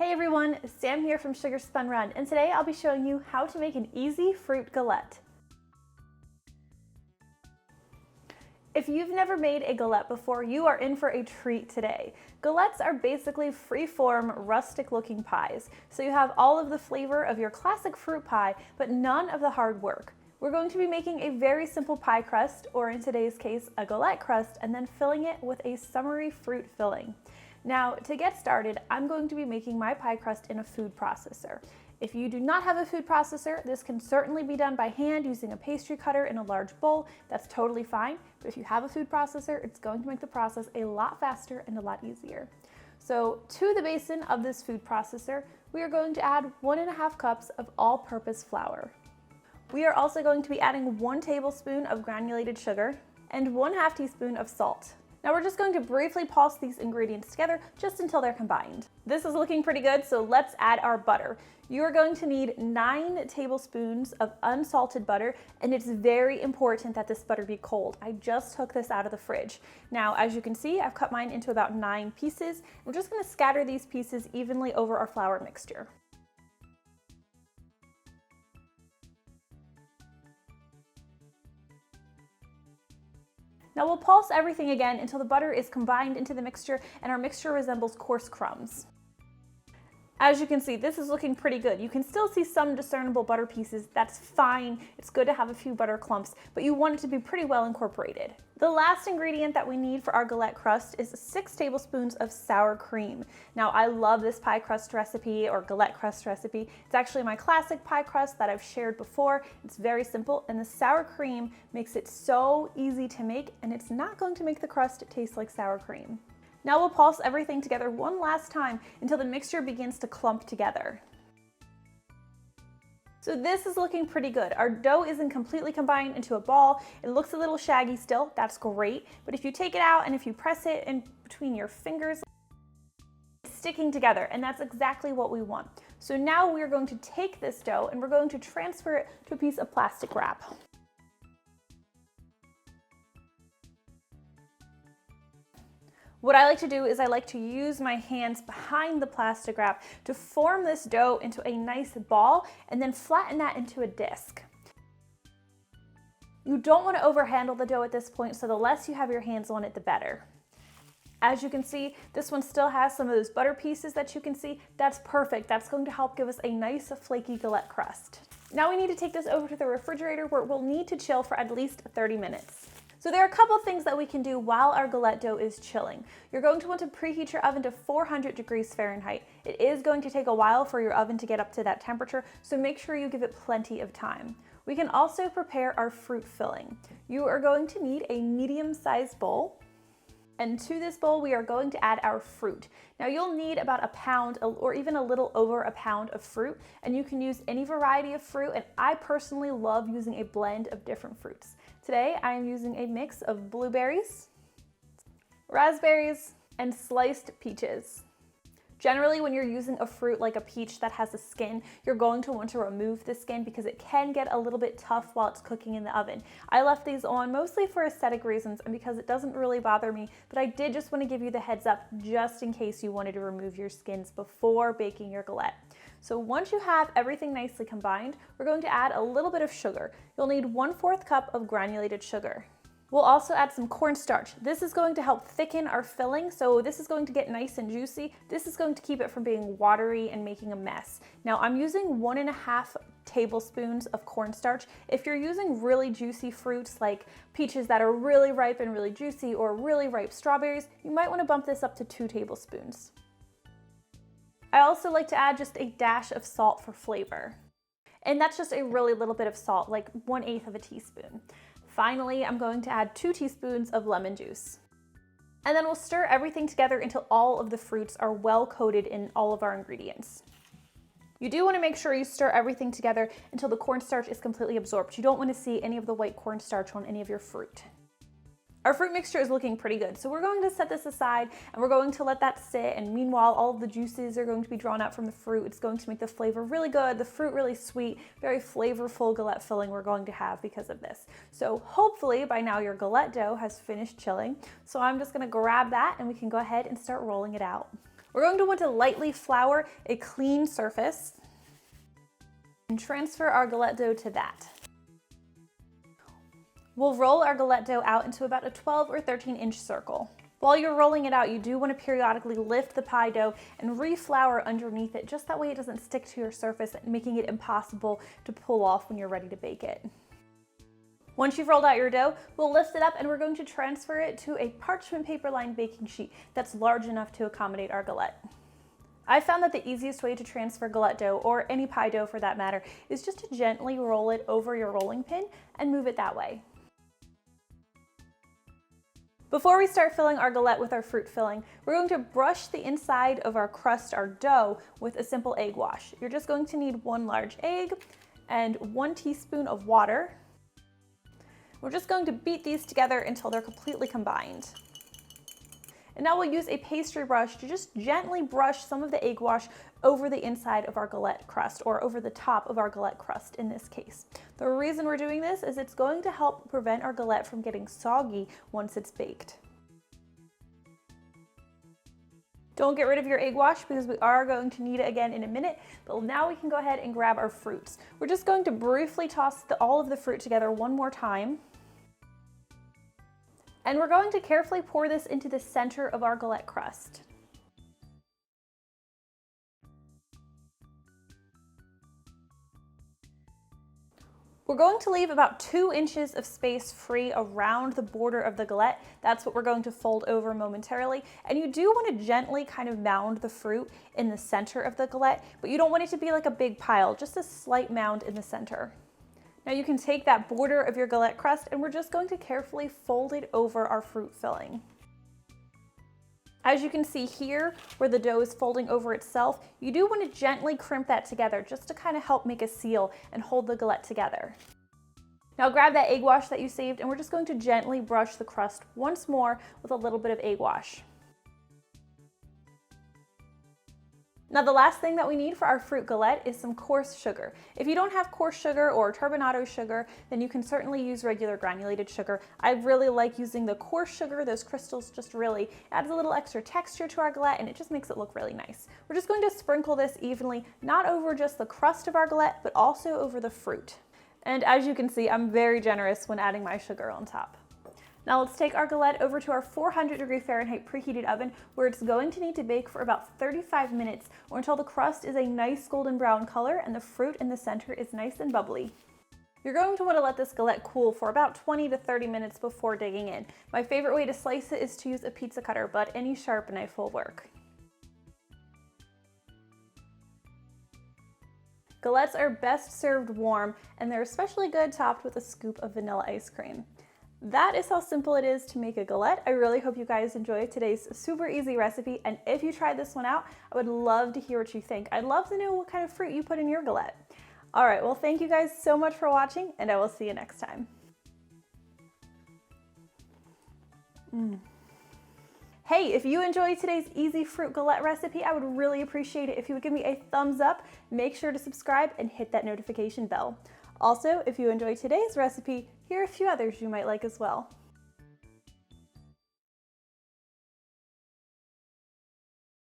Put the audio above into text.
Hey everyone, Sam here from Sugar Spun Run, and today I'll be showing you how to make an easy fruit galette. If you've never made a galette before, you are in for a treat today. Galettes are basically free-form, rustic-looking pies, so you have all of the flavor of your classic fruit pie, but none of the hard work. We're going to be making a very simple pie crust, or in today's case, a galette crust, and then filling it with a summery fruit filling. Now, to get started, I'm going to be making my pie crust in a food processor. If you do not have a food processor, this can certainly be done by hand using a pastry cutter in a large bowl. That's totally fine. But if you have a food processor, it's going to make the process a lot faster and a lot easier. So to the basin of this food processor, we are going to add 1.5 cups of all-purpose flour. We are also going to be adding 1 tablespoon of granulated sugar and 1/2 teaspoon of salt. Now we're just going to briefly pulse these ingredients together just until they're combined. This is looking pretty good, so let's add our butter. You are going to need 9 tablespoons of unsalted butter, and it's very important that this butter be cold. I just took this out of the fridge. Now, as you can see, I've cut mine into about 9 pieces. We're just going to scatter these pieces evenly over our flour mixture. Now we'll pulse everything again until the butter is combined into the mixture and our mixture resembles coarse crumbs. As you can see, this is looking pretty good. You can still see some discernible butter pieces. That's fine. It's good to have a few butter clumps, but you want it to be pretty well incorporated. The last ingredient that we need for our galette crust is 6 tablespoons of sour cream. Now, I love this pie crust recipe or galette crust recipe. It's actually my classic pie crust that I've shared before. It's very simple, and the sour cream makes it so easy to make, and it's not going to make the crust taste like sour cream. Now we'll pulse everything together one last time until the mixture begins to clump together. So this is looking pretty good. Our dough isn't completely combined into a ball. It looks a little shaggy still, that's great. But if you take it out and if you press it in between your fingers, it's sticking together, and that's exactly what we want. So now we're going to take this dough and we're going to transfer it to a piece of plastic wrap. What I like to do is I like to use my hands behind the plastic wrap to form this dough into a nice ball and then flatten that into a disc. You don't want to overhandle the dough at this point, so the less you have your hands on it, the better. As you can see, this one still has some of those butter pieces that you can see. That's perfect. That's going to help give us a nice flaky galette crust. Now we need to take this over to the refrigerator where it will need to chill for at least 30 minutes. So there are a couple things that we can do while our galette dough is chilling. You're going to want to preheat your oven to 400 degrees Fahrenheit. It is going to take a while for your oven to get up to that temperature, so make sure you give it plenty of time. We can also prepare our fruit filling. You are going to need a medium-sized bowl. And to this bowl, we are going to add our fruit. Now you'll need about 1 pound or even a little over 1 pound of fruit, and you can use any variety of fruit, and I personally love using a blend of different fruits. Today, I am using a mix of blueberries, raspberries, and sliced peaches. Generally, when you're using a fruit like a peach that has a skin, you're going to want to remove the skin because it can get a little bit tough while it's cooking in the oven. I left these on mostly for aesthetic reasons and because it doesn't really bother me, but I did just want to give you the heads up just in case you wanted to remove your skins before baking your galette. So once you have everything nicely combined, we're going to add a little bit of sugar. You'll need 1/4 cup of granulated sugar. We'll also add some cornstarch. This is going to help thicken our filling, so this is going to get nice and juicy. This is going to keep it from being watery and making a mess. Now I'm using 1.5 tablespoons of cornstarch. If you're using really juicy fruits like peaches that are really ripe and really juicy, or really ripe strawberries, you might want to bump this up to 2 tablespoons. I also like to add just a dash of salt for flavor. And that's just a really little bit of salt, like 1/8 of a teaspoon. Finally, I'm going to add 2 teaspoons of lemon juice. And then we'll stir everything together until all of the fruits are well coated in all of our ingredients. You do want to make sure you stir everything together until the cornstarch is completely absorbed. You don't want to see any of the white cornstarch on any of your fruit. Our fruit mixture is looking pretty good, so we're going to set this aside and we're going to let that sit, and meanwhile all of the juices are going to be drawn out from the fruit. It's going to make the flavor really good, the fruit really sweet, very flavorful galette filling we're going to have because of this. So hopefully by now your galette dough has finished chilling, so I'm just going to grab that and we can go ahead and start rolling it out. We're going to want to lightly flour a clean surface and transfer our galette dough to that. We'll roll our galette dough out into about a 12 or 13-inch circle. While you're rolling it out, you do want to periodically lift the pie dough and reflour underneath it, just that way it doesn't stick to your surface, making it impossible to pull off when you're ready to bake it. Once you've rolled out your dough, we'll lift it up and we're going to transfer it to a parchment paper lined baking sheet that's large enough to accommodate our galette. I found that the easiest way to transfer galette dough, or any pie dough for that matter, is just to gently roll it over your rolling pin and move it that way. Before we start filling our galette with our fruit filling, we're going to brush the inside of our crust, our dough, with a simple egg wash. You're just going to need 1 large egg and 1 teaspoon of water. We're just going to beat these together until they're completely combined. And now we'll use a pastry brush to just gently brush some of the egg wash over the inside of our galette crust, or over the top of our galette crust in this case. The reason we're doing this is it's going to help prevent our galette from getting soggy once it's baked. Don't get rid of your egg wash because we are going to need it again in a minute, but now we can go ahead and grab our fruits. We're just going to briefly toss all of the fruit together one more time. And we're going to carefully pour this into the center of our galette crust. We're going to leave about 2 inches of space free around the border of the galette. That's what we're going to fold over momentarily. And you do want to gently kind of mound the fruit in the center of the galette, but you don't want it to be like a big pile, just a slight mound in the center. Now you can take that border of your galette crust and we're just going to carefully fold it over our fruit filling. As you can see here, where the dough is folding over itself, you do want to gently crimp that together just to kind of help make a seal and hold the galette together. Now grab that egg wash that you saved and we're just going to gently brush the crust once more with a little bit of egg wash. Now the last thing that we need for our fruit galette is some coarse sugar. If you don't have coarse sugar or turbinado sugar, then you can certainly use regular granulated sugar. I really like using the coarse sugar. Those crystals just really adds a little extra texture to our galette and it just makes it look really nice. We're just going to sprinkle this evenly, not over just the crust of our galette, but also over the fruit. And as you can see, I'm very generous when adding my sugar on top. Now let's take our galette over to our 400°F preheated oven, where it's going to need to bake for about 35 minutes or until the crust is a nice golden brown color and the fruit in the center is nice and bubbly. You're going to want to let this galette cool for about 20 to 30 minutes before digging in. My favorite way to slice it is to use a pizza cutter, but any sharp knife will work. Galettes are best served warm, and they're especially good topped with a scoop of vanilla ice cream. That is how simple it is to make a galette. I really hope you guys enjoyed today's super easy recipe, and if you tried this one out, I would love to hear what you think. I'd love to know what kind of fruit you put in your galette. All right, well, thank you guys so much for watching, and I will see you next time. Hey, if you enjoyed today's easy fruit galette recipe, I would really appreciate it if you would give me a thumbs up. Make sure to subscribe and hit that notification bell. Also, if you enjoyed today's recipe, here are a few others you might like as well.